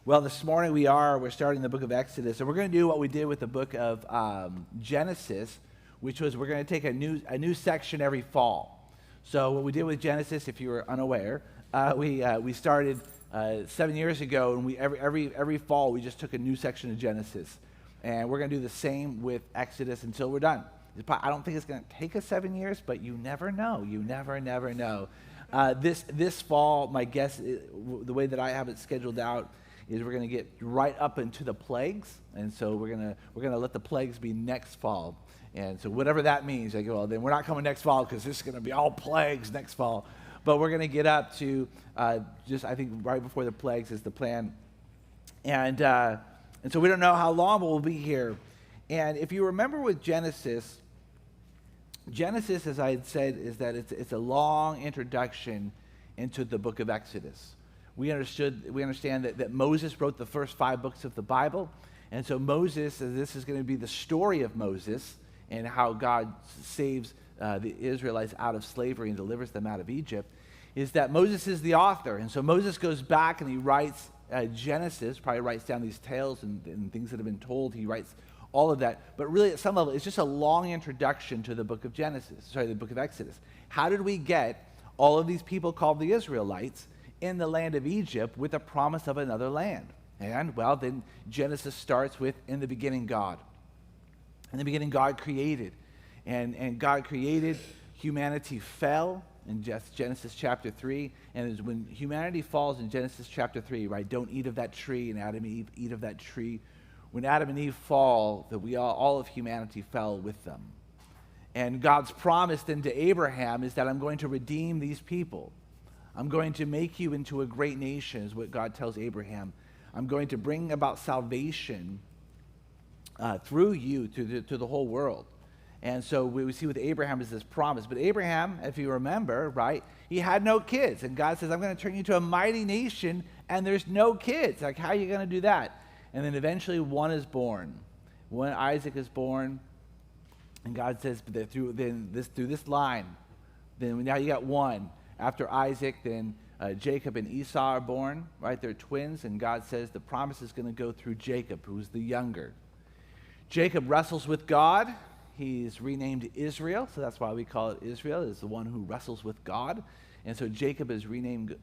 Well, this morning we're starting the book of Exodus, and we're going to do what we did with the book of Genesis, which was we're going to take a new section every fall. So what we did with Genesis, if you were unaware, we started 7 years ago, and we every fall we just took a new section of Genesis, and we're going to do the same with Exodus until we're done. I don't think it's going to take us 7 years, but you never know. You never know. This fall, my guess, the way that I have it scheduled out, is we're going to get right up into the plagues, and so we're gonna let the plagues be next fall, and so whatever that means, I go, well, then we're not coming next fall because this is going to be all plagues next fall, but we're going to get up to just I think right before the plagues is the plan, and so we don't know how long we'll be here, and if you remember with Genesis, as I had said, is that it's a long introduction into the book of Exodus. We understand that Moses wrote the first 5 books of the Bible, and so Moses, this is going to be the story of Moses and how God saves the Israelites out of slavery and delivers them out of Egypt, is that Moses is the author, and so Moses goes back and he writes Genesis, probably writes down these tales and things that have been told. He writes all of that, but really at some level, it's just a long introduction to the book of the book of Exodus. How did we get all of these people called the Israelites in the land of Egypt with a promise of another land? And, well, then Genesis starts with, in the beginning, God. In the beginning, God created. And God created, humanity fell in Genesis chapter 3. And it's when humanity falls in Genesis chapter 3, right, don't eat of that tree, and Adam and Eve eat of that tree. When Adam and Eve fall, that all of humanity fell with them. And God's promise then to Abraham is that I'm going to redeem these people. I'm going to make you into a great nation, is what God tells Abraham. I'm going to bring about salvation through you to the whole world. And so we see with Abraham is this promise. But Abraham, if you remember, right, he had no kids. And God says, I'm going to turn you into a mighty nation, and there's no kids. Like, how are you going to do that? And then eventually one is born. Isaac is born. And God says, through this line, then now you got one. After Isaac, then Jacob and Esau are born, right? They're twins, and God says the promise is going to go through Jacob, who's the younger. Jacob wrestles with God. He's renamed Israel, so that's why we call it Israel, is the one who wrestles with God. And so Jacob is renamed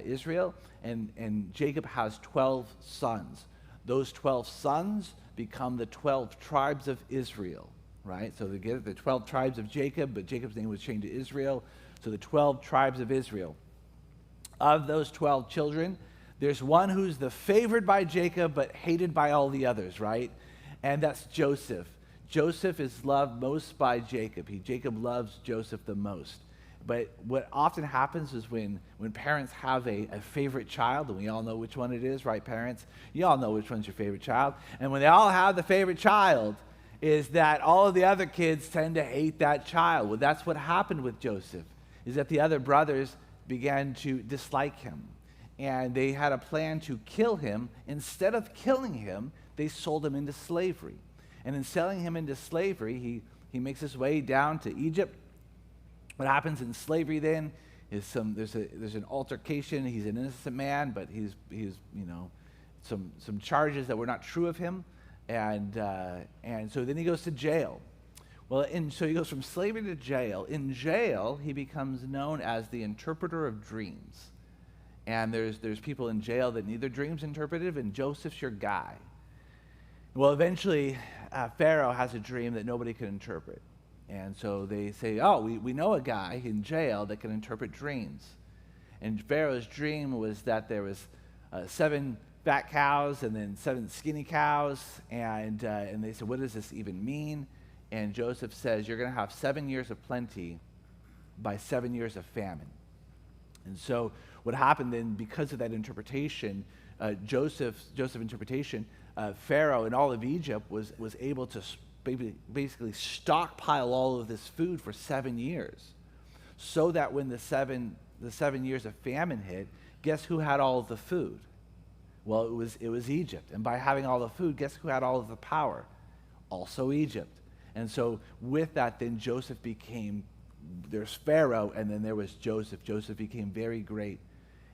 Israel, and Jacob has 12 sons. Those 12 sons become the 12 tribes of Israel, right? So they get the 12 tribes of Jacob, but Jacob's name was changed to Israel. So the 12 tribes of Israel. Of those 12 children, there's one who's the favored by Jacob but hated by all the others, right? And that's Joseph. Joseph is loved most by Jacob. Jacob loves Joseph the most. But what often happens is when parents have a favorite child, and we all know which one it is, right, parents? You all know which one's your favorite child. And when they all have the favorite child, is that all of the other kids tend to hate that child. Well, that's what happened with Joseph, is that the other brothers began to dislike him. And they had a plan to kill him. Instead of killing him, they sold him into slavery. And in selling him into slavery, he makes his way down to Egypt. What happens in slavery then is there's an altercation. He's an innocent man, but he's some charges that were not true of him. And so then he goes to jail. Well, so he goes from slavery to jail. In jail, he becomes known as the interpreter of dreams. And there's people in jail that need their dreams interpreted, and Joseph's your guy. Well, eventually, Pharaoh has a dream that nobody can interpret. And so they say, oh, we know a guy in jail that can interpret dreams. And Pharaoh's dream was that there was 7 fat cows and then 7 skinny cows. And they said, what does this even mean? And Joseph says, you're going to have 7 years of plenty by 7 years of famine. And so what happened then, because of that interpretation, Joseph's interpretation, Pharaoh and all of Egypt was able to basically stockpile all of this food for 7 years, so that when the seven years of famine hit, guess who had all of the food? Well, it was Egypt. And by having all the food, guess who had all of the power? Also Egypt. And so with that, then there's Pharaoh, and then there was Joseph. Joseph became very great.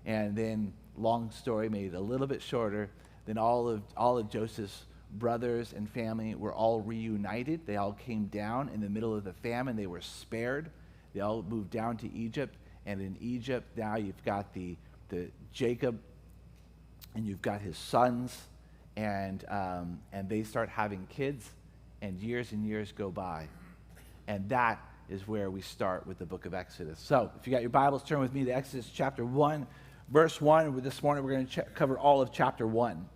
And then, long story made a little bit shorter, Then all of Joseph's brothers and family were all reunited. They all came down in the middle of the famine. They were spared. They all moved down to Egypt. And in Egypt, now you've got the Jacob, and you've got his sons, and they start having kids, and years go by. And that is where we start with the book of Exodus. So if you got your Bibles, turn with me to Exodus chapter 1, verse 1. This morning we're going to cover all of chapter 1.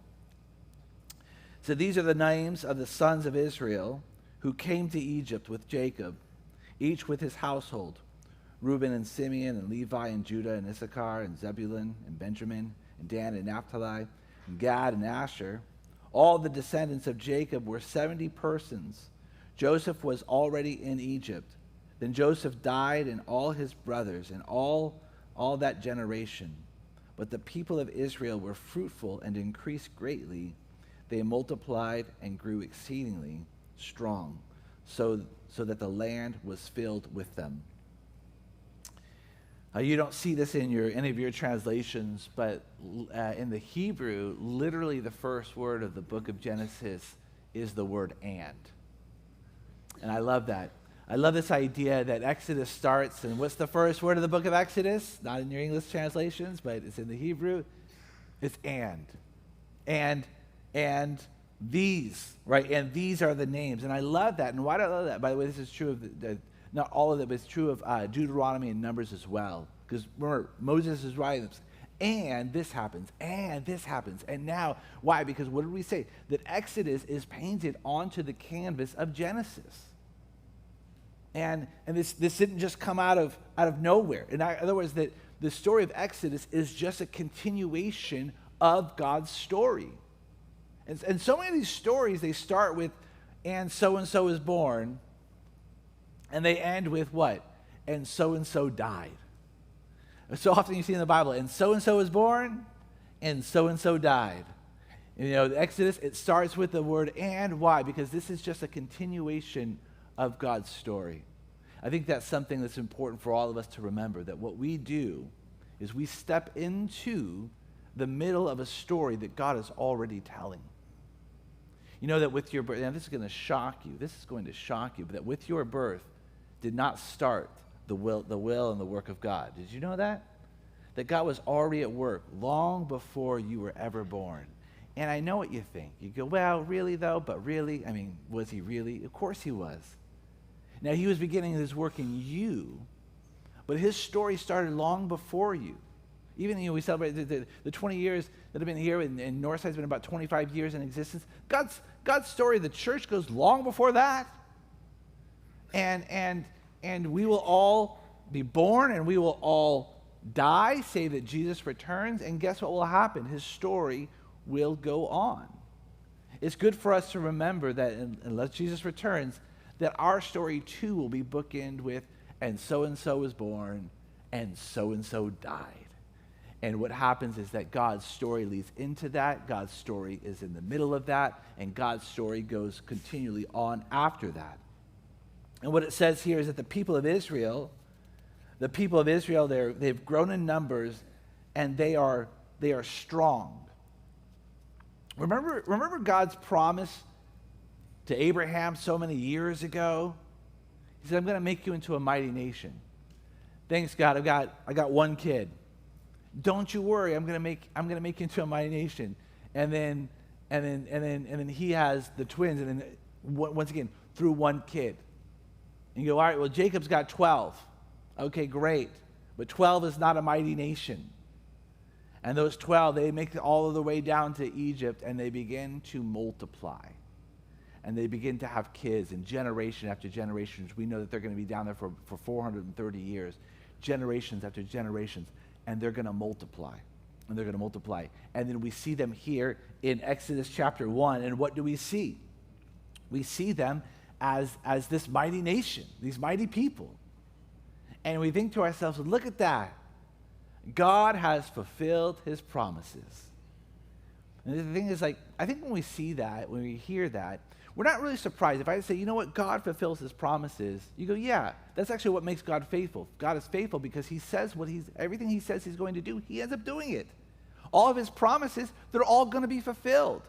So these are the names of the sons of Israel who came to Egypt with Jacob, each with his household: Reuben and Simeon and Levi and Judah and Issachar and Zebulun and Benjamin and Dan and Naphtali and Gad and Asher. All the descendants of Jacob were 70 persons. Joseph was already in Egypt. Then Joseph died, and all his brothers and all that generation. But the people of Israel were fruitful and increased greatly. They multiplied and grew exceedingly strong, so that the land was filled with them. You don't see this in any of your translations, but in the Hebrew, literally the first word of the book of Genesis is the word "and." And I love that. I love this idea that Exodus starts, and what's the first word of the book of Exodus? Not in your English translations, but it's in the Hebrew. It's "and." And these, right? And these are the names. And I love that. And why do I love that? By the way, this is true of not all of it, but it's true of Deuteronomy and Numbers as well. Because remember, Moses is writing this, and this happens, and this happens. And now, why? Because what did we say? That Exodus is painted onto the canvas of Genesis. And this didn't just come out of nowhere. In other words, that the story of Exodus is just a continuation of God's story. And so many of these stories, they start with, and so is born, and they end with what? And so died. So often you see in the Bible, and so is born, and so died. And, the Exodus, it starts with the word "and." Why? Because this is just a continuation of God's story. I think that's something that's important for all of us to remember, that what we do is we step into the middle of a story that God is already telling. You know that with your birth, and this is going to shock you, but that with your birth did not start the will and the work of God. Did you know that? That God was already at work long before you were ever born. And I know what you think. You go, well, really though? But really? I mean, was he really? Of course he was. Now, he was beginning his work in you, but his story started long before you. Even, we celebrate the 20 years that have been here, and Northside's been about 25 years in existence. God's story of the church goes long before that. And we will all be born, and we will all die, save that Jesus returns, and guess what will happen? His story will go on. It's good for us to remember that unless Jesus returns, that our story too will be bookended with, and so was born, and so died. And what happens is that God's story leads into that, God's story is in the middle of that, and God's story goes continually on after that. And what it says here is that the people of Israel, they've grown in numbers, and they are strong. Remember God's promise to Abraham so many years ago? He said, "I'm going to make you into a mighty nation." Thanks, God. I got one kid. Don't you worry. I'm going to make you into a mighty nation. And then he has the twins. And then once again, through one kid. And you go, all right, well, Jacob's got 12. Okay, great. But 12 is not a mighty nation. And those 12, they make it all of the way down to Egypt, and they begin to multiply. And they begin to have kids, and generation after generation. We know that they're going to be down there for 430 years. Generations after generations. And they're going to multiply. And they're going to multiply. And then we see them here in Exodus chapter 1. And what do we see? We see them as this mighty nation, these mighty people. And we think to ourselves, look at that. God has fulfilled his promises. And the thing is, I think when we see that, when we hear that, we're not really surprised. If I say, you know what, God fulfills his promises, you go, yeah, that's actually what makes God faithful. God is faithful because he says everything he says he's going to do, he ends up doing it. all of his promises, they're all going to be fulfilled.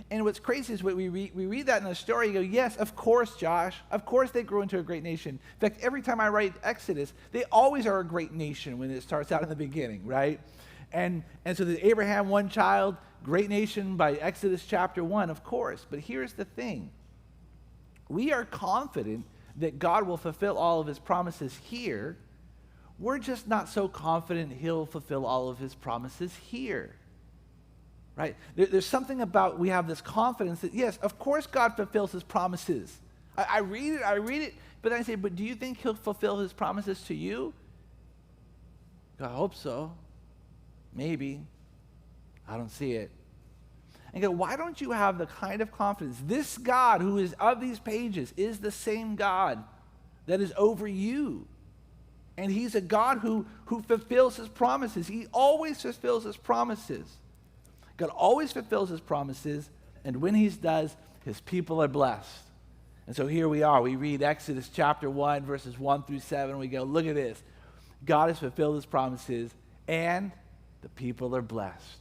And what's crazy is we read that in the story, you go, yes, of course, Josh. Of course they grew into a great nation. In fact, every time I write Exodus, they always are a great nation when it starts out in the beginning, right? And so the Abraham, one child, great nation by Exodus chapter 1, of course. But here's the thing. We are confident that God will fulfill all of his promises here. We're just not so confident he'll fulfill all of his promises here. Right? There's something about, we have this confidence that, yes, of course God fulfills his promises. I read it, but then I say, but do you think he'll fulfill his promises to you? I hope so. Maybe. I don't see it. And go, why don't you have the kind of confidence? This God who is of these pages is the same God that is over you. And he's a God who fulfills his promises. He always fulfills his promises. God always fulfills his promises, and when he does, his people are blessed. And so here we are. We read Exodus chapter 1, verses 1 through 7. We go, look at this. God has fulfilled his promises, and the people are blessed.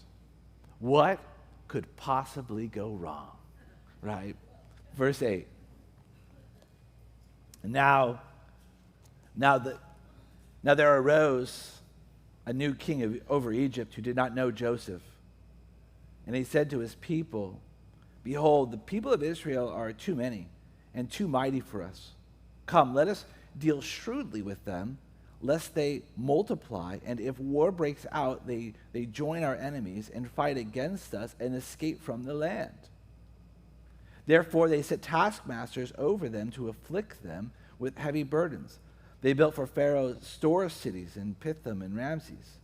What could possibly go wrong? Right? Verse 8. Now there arose a new king over Egypt who did not know Joseph. And he said to his people, behold, the people of Israel are too many and too mighty for us. Come, let us deal shrewdly with them, lest they multiply, and if war breaks out, they join our enemies and fight against us and escape from the land. Therefore they set taskmasters over them to afflict them with heavy burdens. They built for Pharaoh store cities in Pithom and Ramses.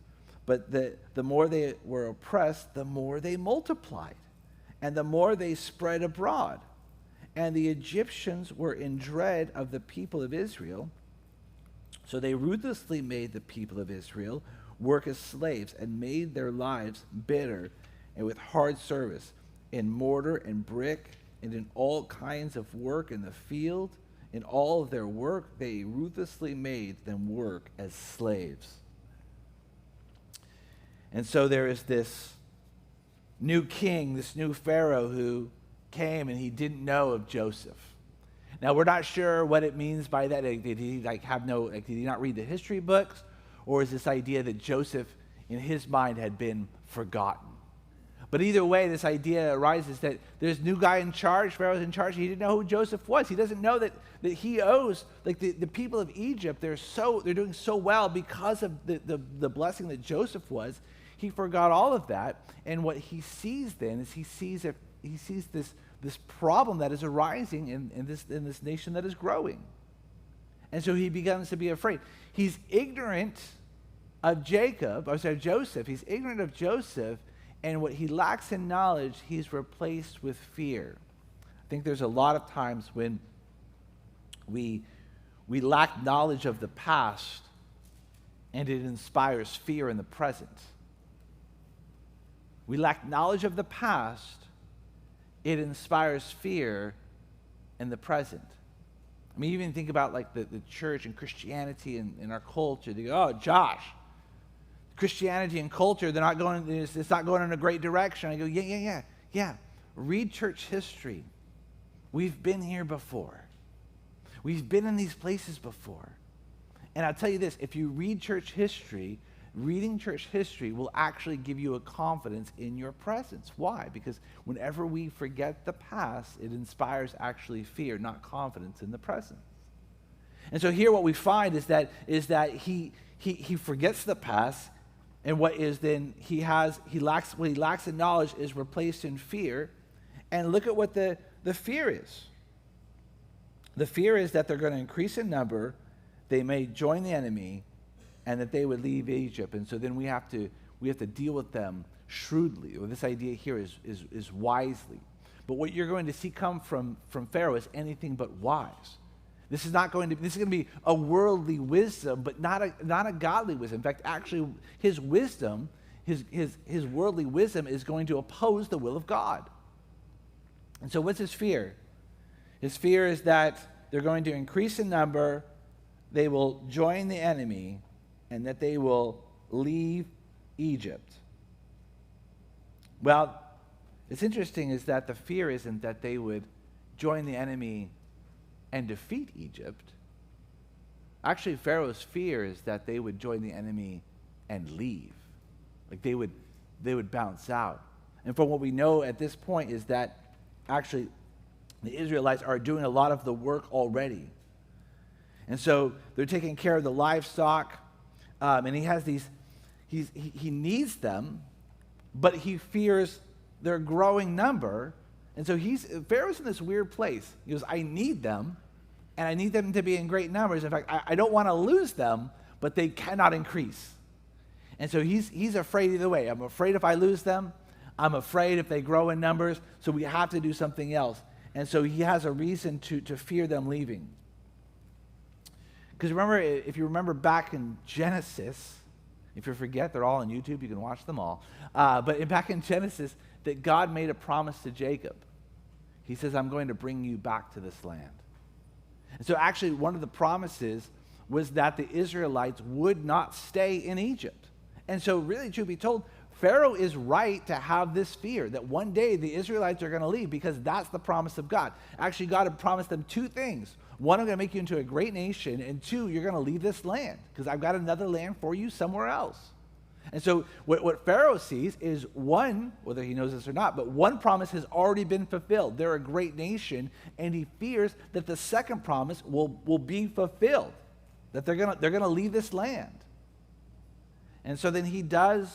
But the more they were oppressed, the more they multiplied, and the more they spread abroad. And the Egyptians were in dread of the people of Israel, so they ruthlessly made the people of Israel work as slaves and made their lives bitter and with hard service in mortar and brick and in all kinds of work in the field. In all of their work, they ruthlessly made them work as slaves. And so there is this new king, this new Pharaoh who came and he didn't know of Joseph. Now we're not sure what it means by that. Did he did he not read the history books? Or is this idea that Joseph in his mind had been forgotten? But either way, this idea arises that there's a new guy in charge, Pharaoh's in charge. He didn't know who Joseph was. He doesn't know that he owes, like the people of Egypt, they're doing so well because of the blessing that Joseph was. He forgot all of that, and what he sees then is he sees this problem that is arising in this nation that is growing. And so he begins to be afraid. He's ignorant of Joseph. He's ignorant of Joseph, and what he lacks in knowledge, he's replaced with fear. I think there's a lot of times when we lack knowledge of the past, and it inspires fear in the present. We lack knowledge of the past, it inspires fear in the present. I mean, even think about like the church and Christianity and our culture. They go, oh, Josh, Christianity and culture, it's not going in a great direction. I go, yeah. Read church history. We've been here before. We've been in these places before. And I'll tell you this, if you read church history, reading church history will actually give you a confidence in your presence. Why? Because whenever we forget the past, it inspires actually fear, not confidence in the present. And so here what we find is that he forgets the past, and what he lacks in knowledge is replaced in fear. And look at what the fear is. The fear is that they're going to increase in number, they may join the enemy, and that they would leave Egypt. And so then we have to deal with them shrewdly. Or this idea here is wisely. But what you're going to see come from Pharaoh is anything but wise. This is going to be a worldly wisdom, but not a godly wisdom. In fact, actually, his wisdom, his worldly wisdom is going to oppose the will of God. And so what's his fear? His fear is that they're going to increase in number, they will join the enemy, and that they will leave Egypt. Well, it's interesting is that the fear isn't that they would join the enemy and defeat Egypt. Actually, Pharaoh's fear is that they would join the enemy and leave. Like they would bounce out. And from what we know at this point is that actually the Israelites are doing a lot of the work already. And so they're taking care of the livestock, and he has these, he needs them, but he fears their growing number. And so Pharaoh's in this weird place. He goes, I need them, and I need them to be in great numbers. In fact, I don't want to lose them, but they cannot increase. And so he's afraid either way. I'm afraid if I lose them. I'm afraid if they grow in numbers. So we have to do something else. And so he has a reason to fear them leaving. Because remember, if you remember back in Genesis, if you forget, they're all on YouTube. You can watch them all. But back in Genesis, that God made a promise to Jacob. He says, I'm going to bring you back to this land. And so actually one of the promises was that the Israelites would not stay in Egypt. And so really, truth be told, Pharaoh is right to have this fear that one day the Israelites are going to leave because that's the promise of God. Actually, God had promised them two things. One, I'm going to make you into a great nation. And two, you're going to leave this land because I've got another land for you somewhere else. And so what Pharaoh sees is one, whether he knows this or not, but one promise has already been fulfilled. They're a great nation, and he fears that the second promise will be fulfilled, that they're going to leave this land. And so then he does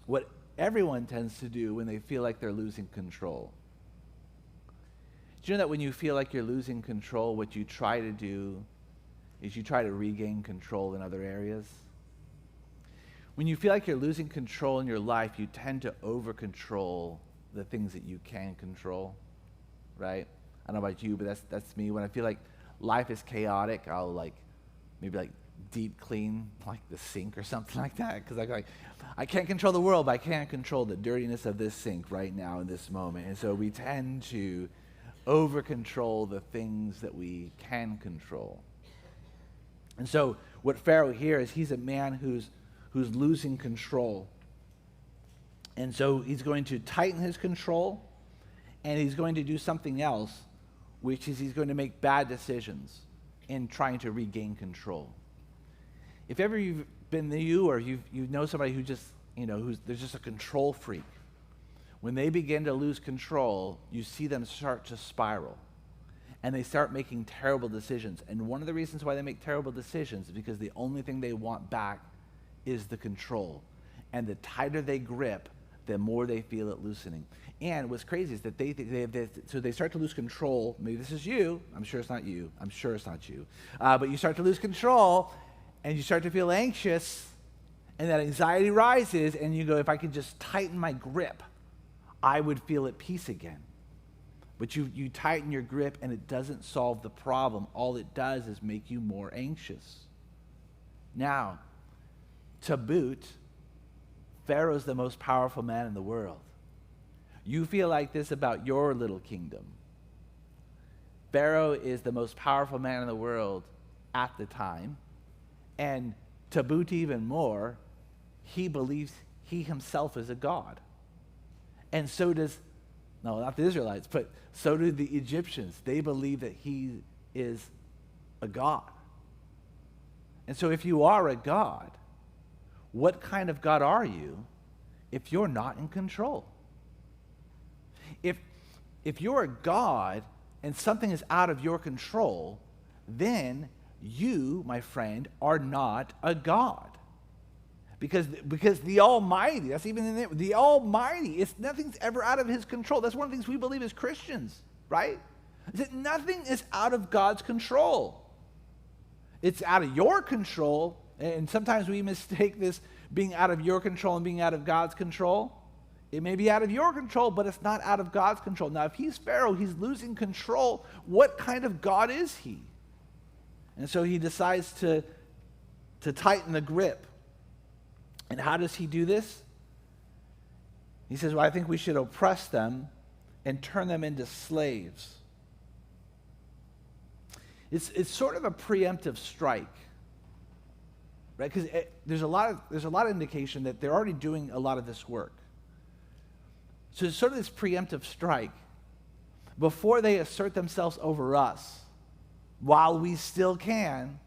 what everyone tends to do when they feel like they're losing control. Do you know that when you feel like you're losing control, what you try to do is you try to regain control in other areas? When you feel like you're losing control in your life, you tend to over-control the things that you can control, right? I don't know about you, but that's me. When I feel like life is chaotic, I'll maybe deep clean like the sink or something like that, because I can't control the world, but I can't control the dirtiness of this sink right now in this moment. And so we tend to over-control the things that we can control. And so what Pharaoh here is, he's a man who's losing control. And so he's going to tighten his control, and he's going to do something else, which is he's going to make bad decisions in trying to regain control. If ever you've been you, or you know somebody who just, there's just a control freak, when they begin to lose control, you see them start to spiral. And they start making terrible decisions. And one of the reasons why they make terrible decisions is because the only thing they want back is the control. And the tighter they grip, the more they feel it loosening. And what's crazy is that they start to lose control. Maybe this is you. I'm sure it's not you. But you start to lose control, and you start to feel anxious, and that anxiety rises, and you go, if I could just tighten my grip, I would feel at peace again. But you tighten your grip, and it doesn't solve the problem. All it does is make you more anxious. Now, to boot, Pharaoh's the most powerful man in the world. You feel like this about your little kingdom. Pharaoh is the most powerful man in the world at the time. And to boot even more, he believes he himself is a god. And so does, no, not the Israelites, but so do the Egyptians. They believe that he is a god. And so if you are a god, what kind of God are you if you're not in control? If you're a God and something is out of your control, then you, my friend, are not a God. Because the Almighty, that's even in there, the Almighty, nothing's ever out of his control. That's one of the things we believe as Christians, right? Is that nothing is out of God's control. It's out of your control, and sometimes we mistake this being out of your control and being out of God's control. It may be out of your control, but it's not out of God's control. Now, if he's Pharaoh, he's losing control. What kind of God is he? And so he decides to tighten the grip. And how does he do this? He says, well, I think we should oppress them and turn them into slaves. It's sort of a preemptive strike, right? Because there's a lot of indication that they're already doing a lot of this work. So it's sort of this preemptive strike. Before they assert themselves over us, while we still can,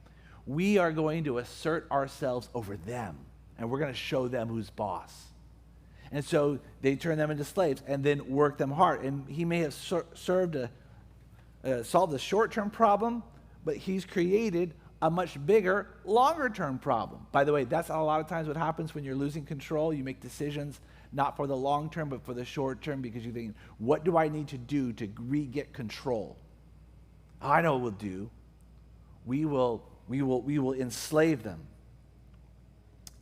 we are going to assert ourselves over them. And we're going to show them who's boss. And so they turn them into slaves and then work them hard. And he may have solved a short-term problem, but he's created a much bigger, longer-term problem. By the way, that's a lot of times what happens when you're losing control. You make decisions not for the long term, but for the short term, because you think, what do I need to do to re-get control? I know what we'll do. We will enslave them.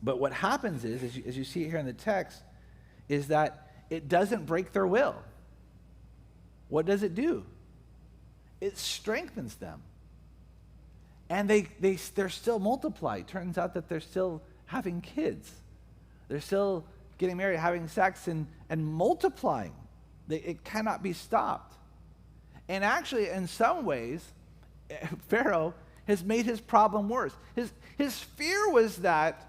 But what happens is, as you see it here in the text, is that it doesn't break their will. What does it do? It strengthens them. And they're still multiplied. Turns out that they're still having kids. They're still getting married, having sex, and multiplying. It cannot be stopped. And actually, in some ways, Pharaoh has made his problem worse. His fear was that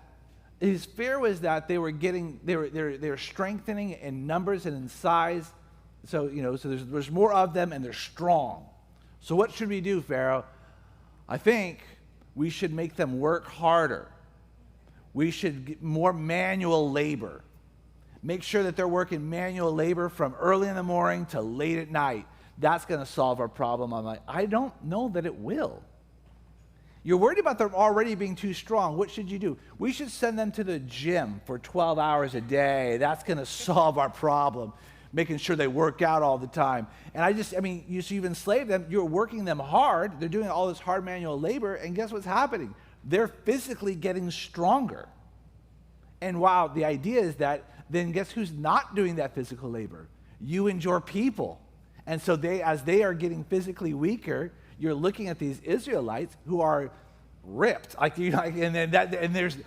they were strengthening in numbers and in size. So there's more of them, and they're strong. So what should we do, Pharaoh? I think we should make them work harder. We should get more manual labor. Make sure that they're working manual labor from early in the morning to late at night. That's going to solve our problem. I'm like, I don't know that it will. You're worried about them already being too strong. What should you do? We should send them to the gym for 12 hours a day. That's going to solve our problem, making sure they work out all the time. And you've enslaved them. You're working them hard. They're doing all this hard manual labor, and guess what's happening? They're physically getting stronger. And wow, the idea is that then guess who's not doing that physical labor? You and your people. And so as they are getting physically weaker, you're looking at these Israelites who are ripped, there's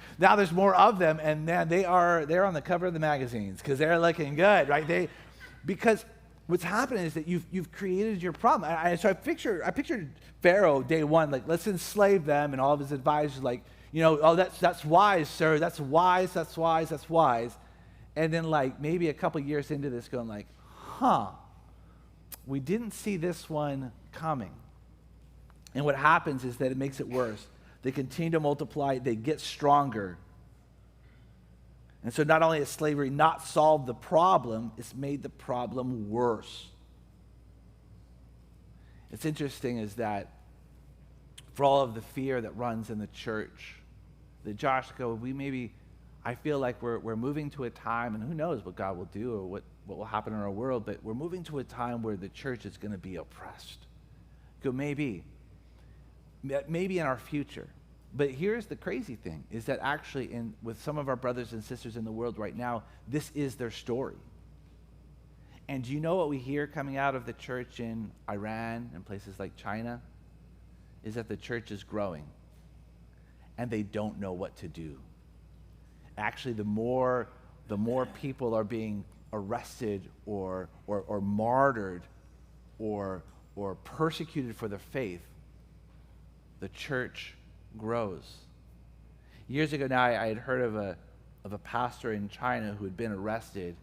more of them, and then they're on the cover of the magazines because they're looking good, right? Because what's happening is that you've created your problem. So I pictured Pharaoh day one, like, let's enslave them, and all of his advisors like, oh, that's wise, sir, that's wise. And then like maybe a couple years into this going like, we didn't see this one coming. And what happens is that it makes it worse. They continue to multiply, they get stronger. And so not only has slavery not solved the problem, it's made the problem worse. It's interesting is that for all of the fear that runs in the church, that Josh I feel like we're moving to a time, and who knows what God will do or what will happen in our world, but we're moving to a time where the church is going to be oppressed. Maybe in our future. But here's the crazy thing, is that actually with some of our brothers and sisters in the world right now, this is their story. And do you know what we hear coming out of the church in Iran and places like China? Is that the church is growing, and they don't know what to do. Actually, the more people are being arrested or martyred or persecuted for their faith, the church grows. Years ago now, I had heard of a pastor in China who had been arrested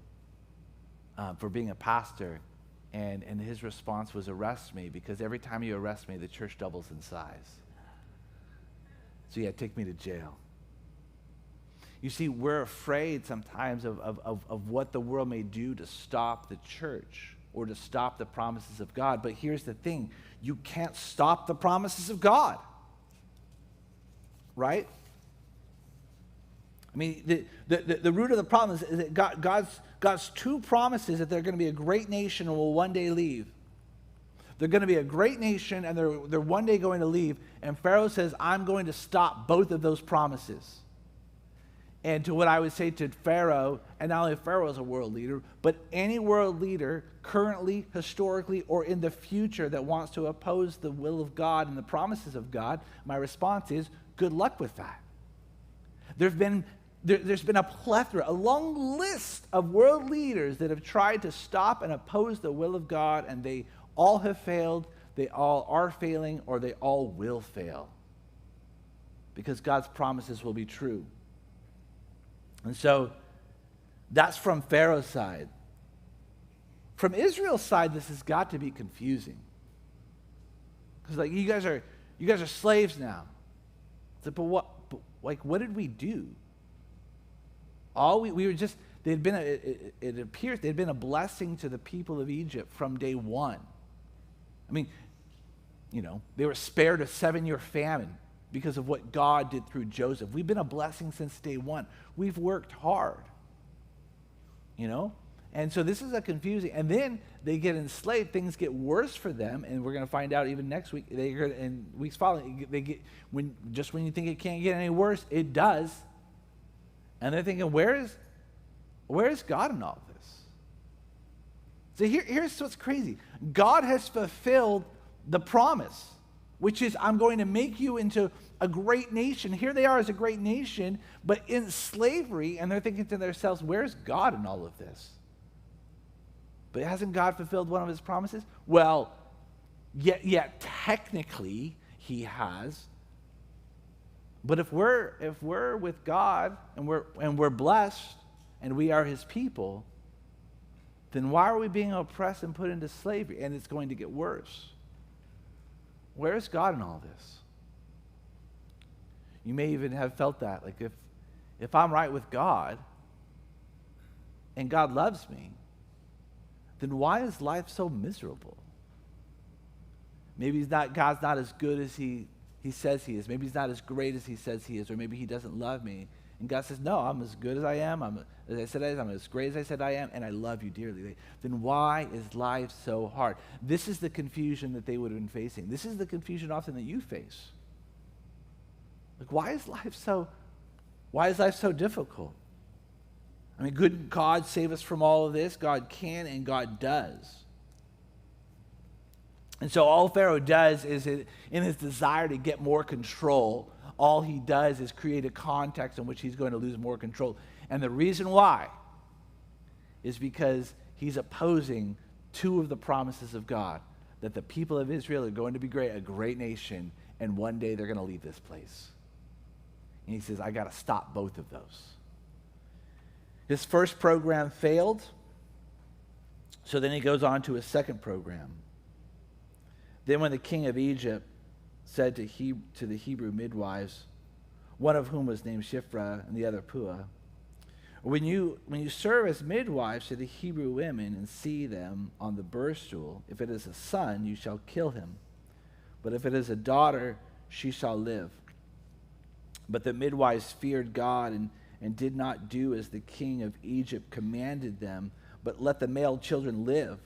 for being a pastor, and his response was, arrest me, because every time you arrest me, the church doubles in size. So yeah, take me to jail. You see, we're afraid sometimes of what the world may do to stop the church or to stop the promises of God. But here's the thing. You can't stop the promises of God. Right? I mean, the root of the problem is that God's two promises that they're going to be a great nation and will one day leave. They're going to be a great nation and they're one day going to leave. And Pharaoh says, I'm going to stop both of those promises. And to what I would say to Pharaoh, and not only Pharaoh as a world leader, but any world leader currently, historically, or in the future that wants to oppose the will of God and the promises of God, my response is, good luck with that. There's been a plethora, a long list of world leaders that have tried to stop and oppose the will of God, and they all have failed, they all are failing, or they all will fail. Because God's promises will be true. And so that's from Pharaoh's side. from Israel's side, this has got to be confusing. Because like you guys are slaves now. It's like, what did we do? We were just, it appears they'd been a blessing to the people of Egypt from day one. I mean, they were spared a 7-year famine because of what God did through Joseph. We've been a blessing since day one. We've worked hard, And so this is a confusing, and then they get enslaved, things get worse for them, and we're going to find out even next week, and weeks following, when you think it can't get any worse, it does. And they're thinking, where is God in all this? So here's what's crazy. God has fulfilled the promise, which is, I'm going to make you into a great nation. Here they are as a great nation, but in slavery, and they're thinking to themselves, where's God in all of this? But hasn't God fulfilled one of his promises? Well, yet technically he has. But if we're with God and we're blessed and we are his people, then why are we being oppressed and put into slavery? And it's going to get worse. Where is God in all this? You may even have felt that. Like if I'm right with God and God loves me, then why is life so miserable? Maybe God's not as good as he says he is. Maybe he's not as great as he says he is, or maybe he doesn't love me. And God says, no, I'm as good as I am. I'm as great as I said I am, and I love you dearly. Then why is life so hard? This is the confusion that they would have been facing. This is the confusion often that you face. Like, why is life so difficult? I mean, couldn't God save us from all of this? God can and God does. And so all Pharaoh does is, in his desire to get more control, all he does is create a context in which he's going to lose more control. And the reason why is because he's opposing two of the promises of God, that the people of Israel are going to be a great nation, and one day they're going to leave this place. And he says, I got to stop both of those. His first program failed, so then he goes on to his second program. Then when the king of Egypt said to the Hebrew midwives, one of whom was named Shiphrah and the other Puah, when you serve as midwives to the Hebrew women and see them on the birth stool, if it is a son, you shall kill him. But if it is a daughter, she shall live. But the midwives feared God and did not do as the king of Egypt commanded them, but let the male children live.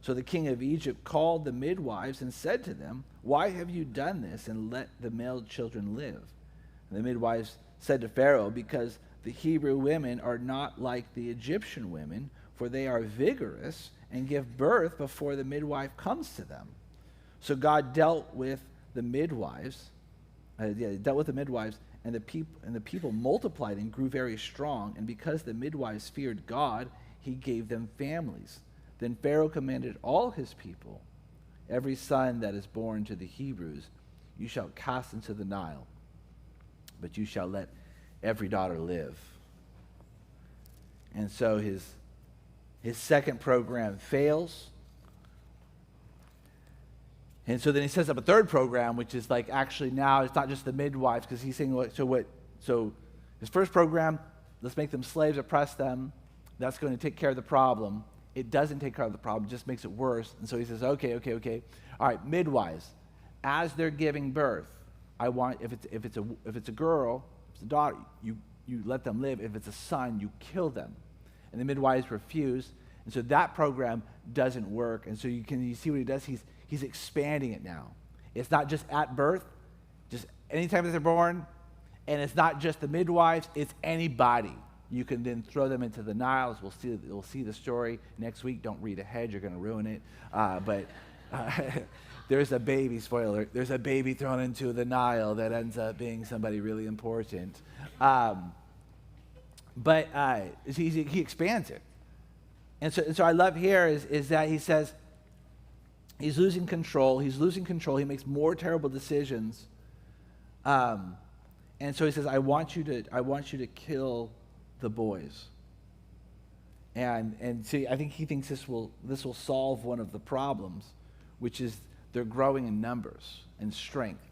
So the king of Egypt called the midwives and said to them, why have you done this and let the male children live? And the midwives said to Pharaoh, because the Hebrew women are not like the Egyptian women, for they are vigorous and give birth before the midwife comes to them. So God dealt with the midwives, and the people multiplied and grew very strong, and because the midwives feared God, he gave them families. Then Pharaoh commanded all his people, every son that is born to the Hebrews, you shall cast into the Nile, but you shall let every daughter live. And so his second program fails. And so then he sets up a third program, which is like, actually now it's not just the midwives, because he's saying, so his first program, let's make them slaves, oppress them. That's going to take care of the problem. It doesn't take care of the problem, it just makes it worse. And so he says, okay. All right, midwives, as they're giving birth, I want, if it's a girl, if it's a daughter, you let them live. If it's a son, you kill them. And the midwives refuse. And so that program doesn't work. And so you see what he does? He's expanding it now. It's not just at birth, just anytime that they're born. And it's not just the midwives, it's anybody. You can then throw them into the Nile. We'll see the story next week. Don't read ahead, you're going to ruin it. But there's a baby, spoiler alert, there's a baby thrown into the Nile that ends up being somebody really important. But he expands it. And so I love here is that he says he's losing control. He makes more terrible decisions. And so he says, I want you to kill the boys. And see, I think he thinks this will solve one of the problems, which is they're growing in numbers and strength.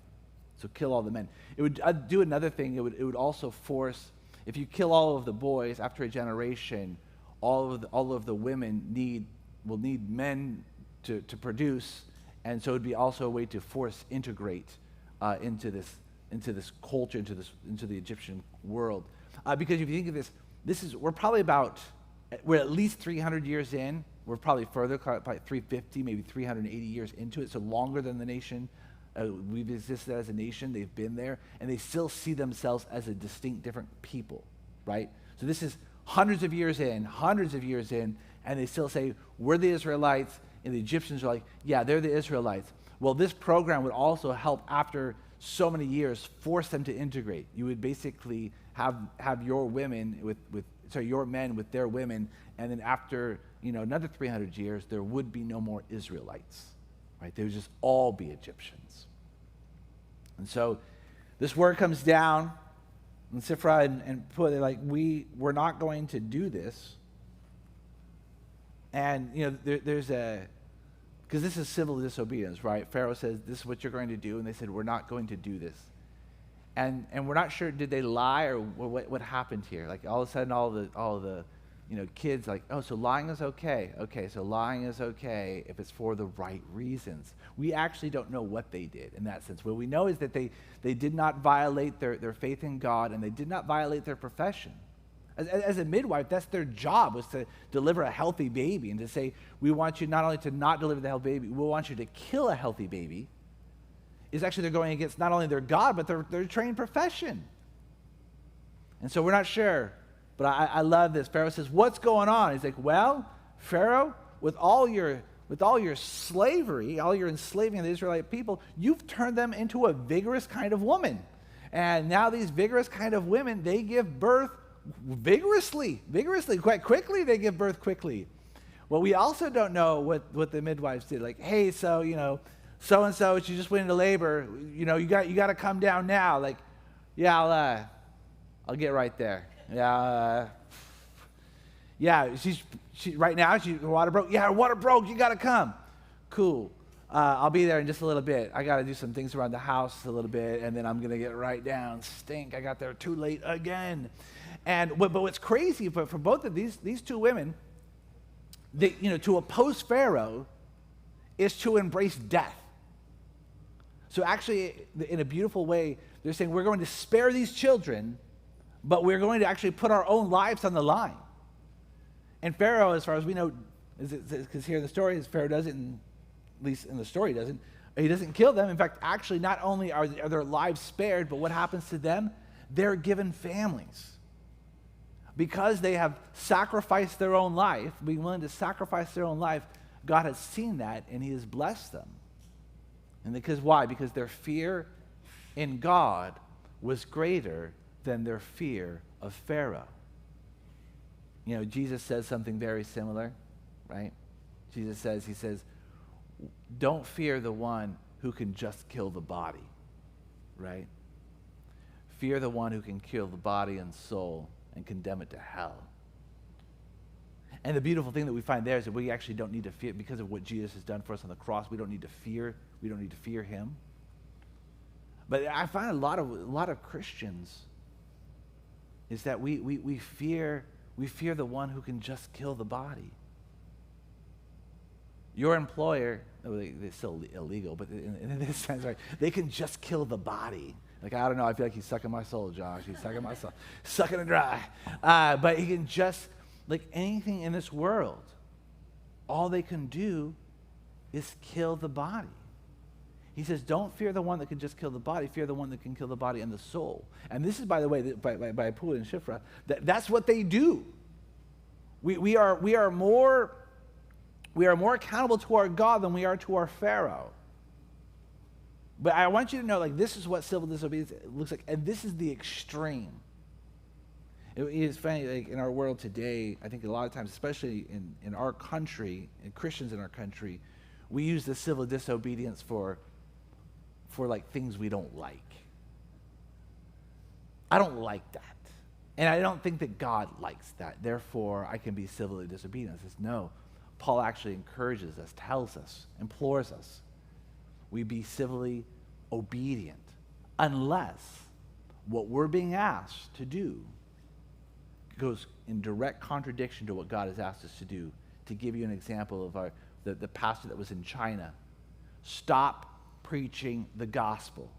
So kill all the men. It would do another thing. It would also force, if you kill all of the boys after a generation, all of the women will need men to produce, and so it would be also a way to force integrate into this culture, into the Egyptian world. Because if you think of this, we're at least 300 years in. We're probably further, probably 350, maybe 380 years into it, so longer than the nation. We've existed as a nation. They've been there, and they still see themselves as a distinct, different people, right? So this is hundreds of years in, and they still say, we're the Israelites, and the Egyptians are like, yeah, they're the Israelites. Well, this program would also help after so many years force them to integrate. You would basically have your men with their women, and then after another 300 years, there would be no more Israelites, right? They would just all be Egyptians. And so this word comes down, and Sifra and Pua, they're like, we're not going to do this. And there's because this is civil disobedience, right? Pharaoh says, this is what you're going to do, and they said, we're not going to do this. And we're not sure, did they lie or what happened here? Like all of a sudden, all the kids like, oh, so lying is okay. Okay, so lying is okay if it's for the right reasons. We actually don't know what they did in that sense. What we know is that they did not violate their faith in God, and they did not violate their profession. As a midwife, that's their job, was to deliver a healthy baby, and to say, we want you not only to not deliver the healthy baby, we want you to kill a healthy baby, is actually they're going against not only their God, but their trained profession. And so we're not sure. But I love this. Pharaoh says, what's going on? He's like, well, Pharaoh, with all your slavery, all your enslaving of the Israelite people, you've turned them into a vigorous kind of woman. And now these vigorous kind of women, they give birth vigorously, quite quickly. They give birth quickly. Well, we also don't know what the midwives did. Like, hey, so, so-and-so, she just went into labor. You got to come down now. Like, yeah, I'll get right there. She right now, her water broke. Yeah, her water broke. You got to come. Cool. I'll be there in just a little bit. I got to do some things around the house a little bit, and then I'm going to get right down. Stink. I got there too late again. But what's crazy for both of these two women, to oppose Pharaoh is to embrace death. So actually, in a beautiful way, they're saying we're going to spare these children, but we're going to actually put our own lives on the line. And Pharaoh, as far as we know, because here in the story, Pharaoh doesn't, at least in the story, he doesn't kill them. In fact, actually, not only are their lives spared, but what happens to them? They're given families. Because they have sacrificed their own life, being willing to sacrifice their own life, God has seen that, and he has blessed them. And because why? Because their fear in God was greater than their fear of Pharaoh. Jesus says something very similar, right? He says, don't fear the one who can just kill the body, right? Fear the one who can kill the body and soul and condemn it to hell. And the beautiful thing that we find there is that we actually don't need to fear, because of what Jesus has done for us on the cross. We don't need to fear him. But I find a lot of Christians is that we fear the one who can just kill the body. Your employer, they're still illegal, but in this sense, right, they can just kill the body. Like, I don't know, I feel like he's sucking my soul, Josh. He's sucking my soul, sucking it dry. But he can just, like anything in this world, all they can do is kill the body. He says, don't fear the one that can just kill the body. Fear the one that can kill the body and the soul. And this is, by the way, by Pua and Shifra, that's what they do. We are more accountable to our God than we are to our Pharaoh. But I want you to know, like, this is what civil disobedience looks like, and this is the extreme. It is funny, like, in our world today, I think a lot of times, especially in our country, and Christians in our country, we use the civil disobedience for like things we don't like. I don't like that. And I don't think that God likes that. Therefore, I can be civilly disobedient. He says, no. Paul actually encourages us, tells us, implores us. We be civilly obedient unless what we're being asked to do goes in direct contradiction to what God has asked us to do. To give you an example of the pastor that was in China, stop preaching the gospel.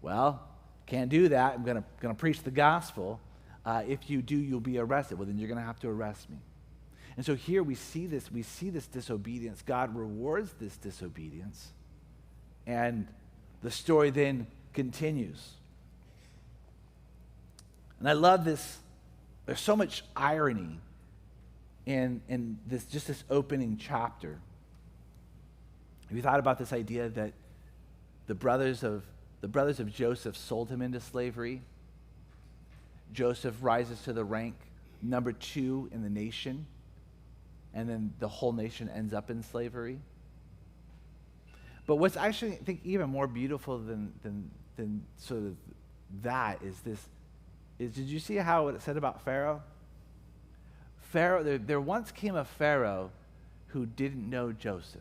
Well, can't do that. I'm going to preach the gospel. If you do, you'll be arrested. Well, then you're going to have to arrest me. And so here we see this disobedience. God rewards this disobedience. And the story then continues. And I love this. There's so much irony in this opening chapter. Have you thought about this idea that the brothers of Joseph sold him into slavery? Joseph rises to the rank number 2 in the nation, and then the whole nation ends up in slavery. But what's actually, I think, even more beautiful than sort of that is did you see how it said about Pharaoh? Pharaoh, there once came a Pharaoh who didn't know Joseph.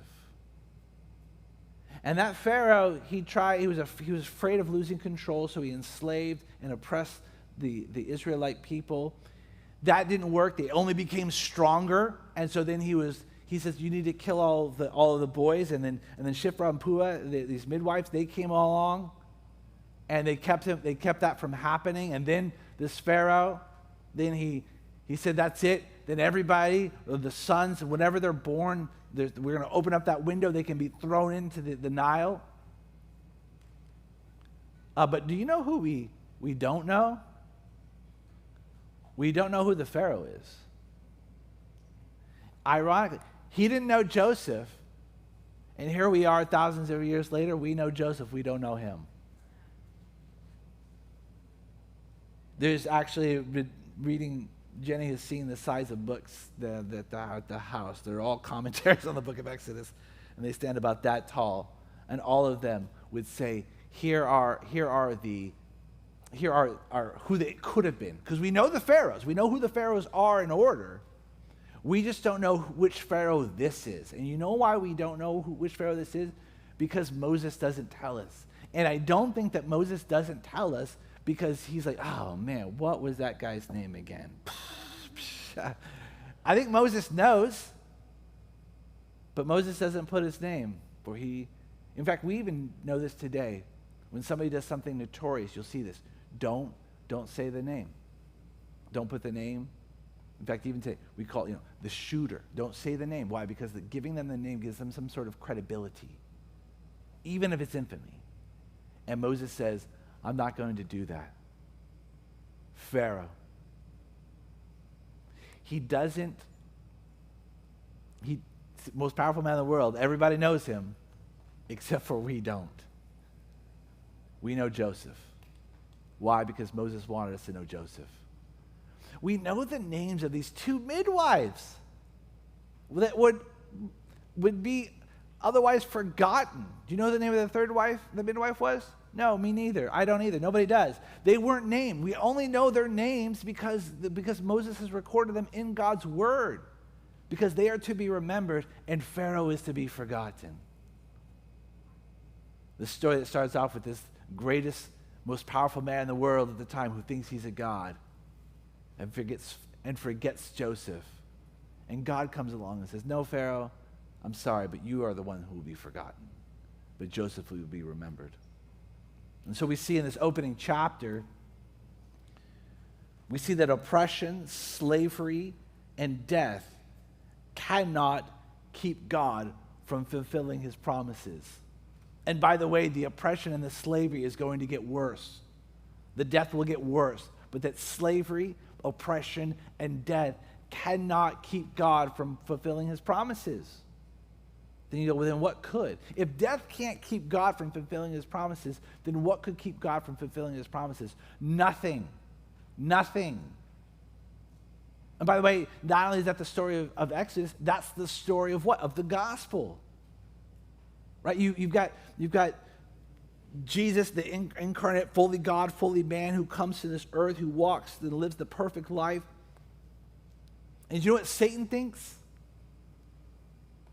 And that Pharaoh, he was afraid of losing control, so he enslaved and oppressed the Israelite people. That didn't work. They only became stronger. And so then he says, you need to kill all of the boys. And then Shiphrah and Puah, these midwives, they came along, and they kept that from happening. And then this Pharaoh, then he said, that's it. Then everybody, the sons, whenever they're born, we're going to open up that window. They can be thrown into the Nile. But do you know who we don't know? We don't know who the Pharaoh is. Ironically, he didn't know Joseph, and here we are thousands of years later, we know Joseph, we don't know him. There's actually, reading, Jenny has seen the size of books at the house. They're all commentaries on the book of Exodus, and they stand about that tall, and all of them would say, here are who they could have been. Because we know the pharaohs. We know who the pharaohs are in order. We just don't know which pharaoh this is. And you know why we don't know which pharaoh this is? Because Moses doesn't tell us. And I don't think that Moses doesn't tell us because he's like, oh man, what was that guy's name again? I think Moses knows, but Moses doesn't put his name. In fact, we even know this today. When somebody does something notorious, you'll see this. Don't say the name. Don't put the name. In fact, even today, we call it, the shooter. Don't say the name. Why? Because giving them the name gives them some sort of credibility, even if it's infamy. And Moses says, I'm not going to do that. Pharaoh. He's the most powerful man in the world. Everybody knows him, except for we don't. We know Joseph. Why? Because Moses wanted us to know Joseph. We know the names of these 2 midwives that would be otherwise forgotten. Do you know the name of the third wife, the midwife was? No, me neither. I don't either. Nobody does. They weren't named. We only know their names because Moses has recorded them in God's word, because they are to be remembered and Pharaoh is to be forgotten. The story that starts off with this greatest, most powerful man in the world at the time who thinks he's a god and forgets Joseph. And God comes along and says, no, Pharaoh, I'm sorry, but you are the one who will be forgotten. But Joseph will be remembered. And so we see in this opening chapter, we see that oppression, slavery, and death cannot keep God from fulfilling his promises. And by the way, the oppression and the slavery is going to get worse. The death will get worse. But that slavery, oppression, and death cannot keep God from fulfilling his promises. Then you go, well, then what could? If death can't keep God from fulfilling his promises, then what could keep God from fulfilling his promises? Nothing. Nothing. And by the way, not only is that the story of Exodus, that's the story of what? Of the gospel. Right? You've got Jesus, the incarnate, fully God, fully man, who comes to this earth, who walks and lives the perfect life. And you know what Satan thinks?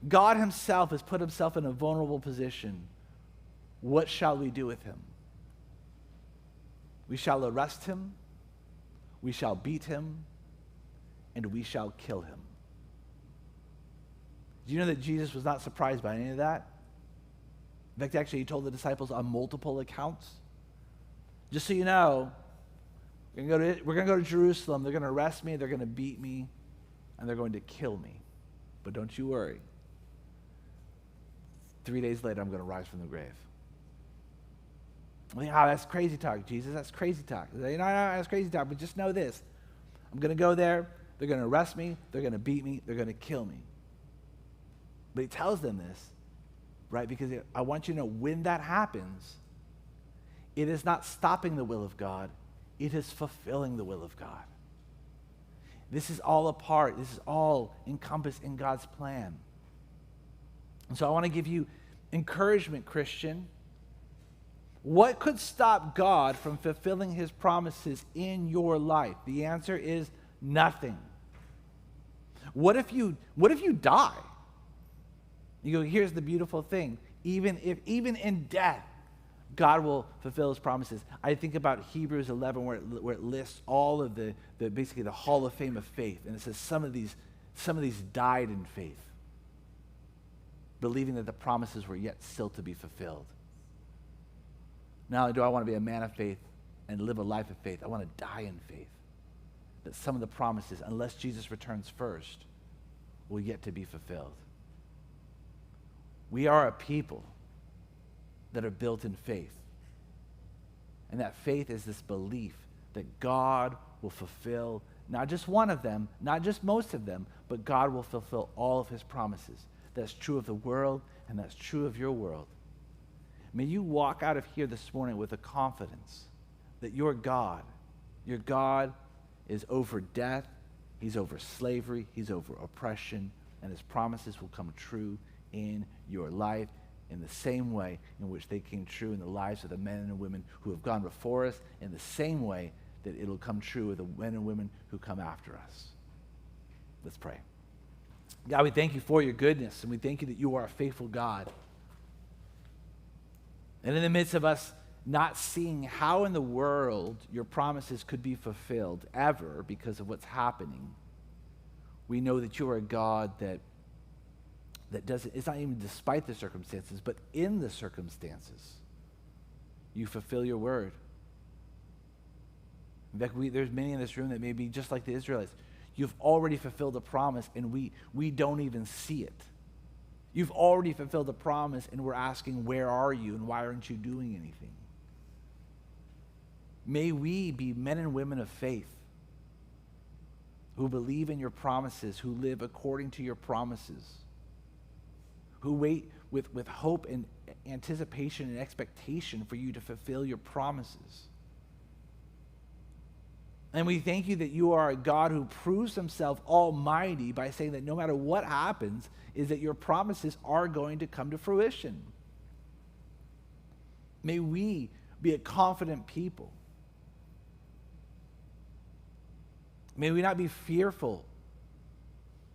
God himself has put himself in a vulnerable position. What shall we do with him? We shall arrest him, we shall beat him, and we shall kill him. Do you know that Jesus was not surprised by any of that? In fact, actually, he told the disciples on multiple accounts, just so you know, we're going to go to Jerusalem. They're going to arrest me. They're going to beat me. And they're going to kill me. But don't you worry. 3 days later, I'm going to rise from the grave. I think, that's crazy talk, Jesus. That's crazy talk. No, that's crazy talk. But just know this. I'm going to go there. They're going to arrest me. They're going to beat me. They're going to kill me. But he tells them this, right? Because I want you to know when that happens, it is not stopping the will of God. It is fulfilling the will of God. This is all a part. This is all encompassed in God's plan. And so I want to give you encouragement, Christian. What could stop God from fulfilling his promises in your life? The answer is nothing. What if you die? You go, here's the beautiful thing. Even in death, God will fulfill his promises. I think about Hebrews 11 where it lists all of the basically the hall of fame of faith. And it says some of these died in faith, believing that the promises were yet still to be fulfilled. Not only do I want to be a man of faith and live a life of faith, I want to die in faith. That some of the promises, unless Jesus returns first, will yet to be fulfilled. We are a people that are built in faith. And that faith is this belief that God will fulfill not just one of them, not just most of them, but God will fulfill all of his promises. That's true of the world, and that's true of your world. May you walk out of here this morning with a confidence that your God is over death, he's over slavery, he's over oppression, and his promises will come true in your life in the same way in which they came true in the lives of the men and women who have gone before us, in the same way that it'll come true with the men and women who come after us. Let's pray. God, we thank you for your goodness, and we thank you that you are a faithful God. And in the midst of us not seeing how in the world your promises could be fulfilled ever because of what's happening, we know that you are a God that doesn't, it's not even despite the circumstances, but in the circumstances, you fulfill your word. In fact, there's many in this room that may be just like the Israelites. You've already fulfilled a promise, and we don't even see it. You've already fulfilled a promise, and we're asking, where are you, and why aren't you doing anything? May we be men and women of faith who believe in your promises, who live according to your promises, who wait with hope and anticipation and expectation for you to fulfill your promises. And we thank you that you are a God who proves himself almighty by saying that no matter what happens, is that your promises are going to come to fruition. May we be a confident people. May we not be fearful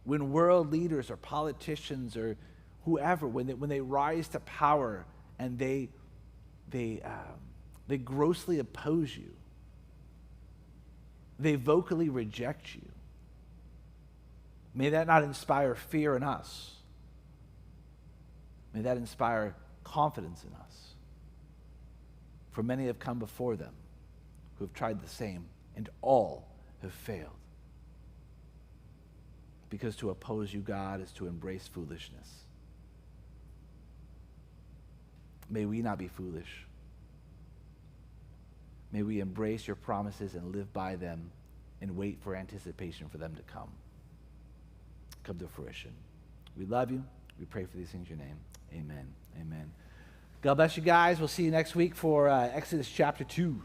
when world leaders or politicians or whoever, when they rise to power and they grossly oppose you. They vocally reject you. May that not inspire fear in us. May that inspire confidence in us. For many have come before them who have tried the same, and all have failed. Because to oppose you, God, is to embrace foolishness. May we not be foolish. May we embrace your promises and live by them and wait for anticipation for them to come to fruition. We love you. We pray for these things in your name. Amen. Amen. God bless you guys. We'll see you next week for Exodus chapter 2.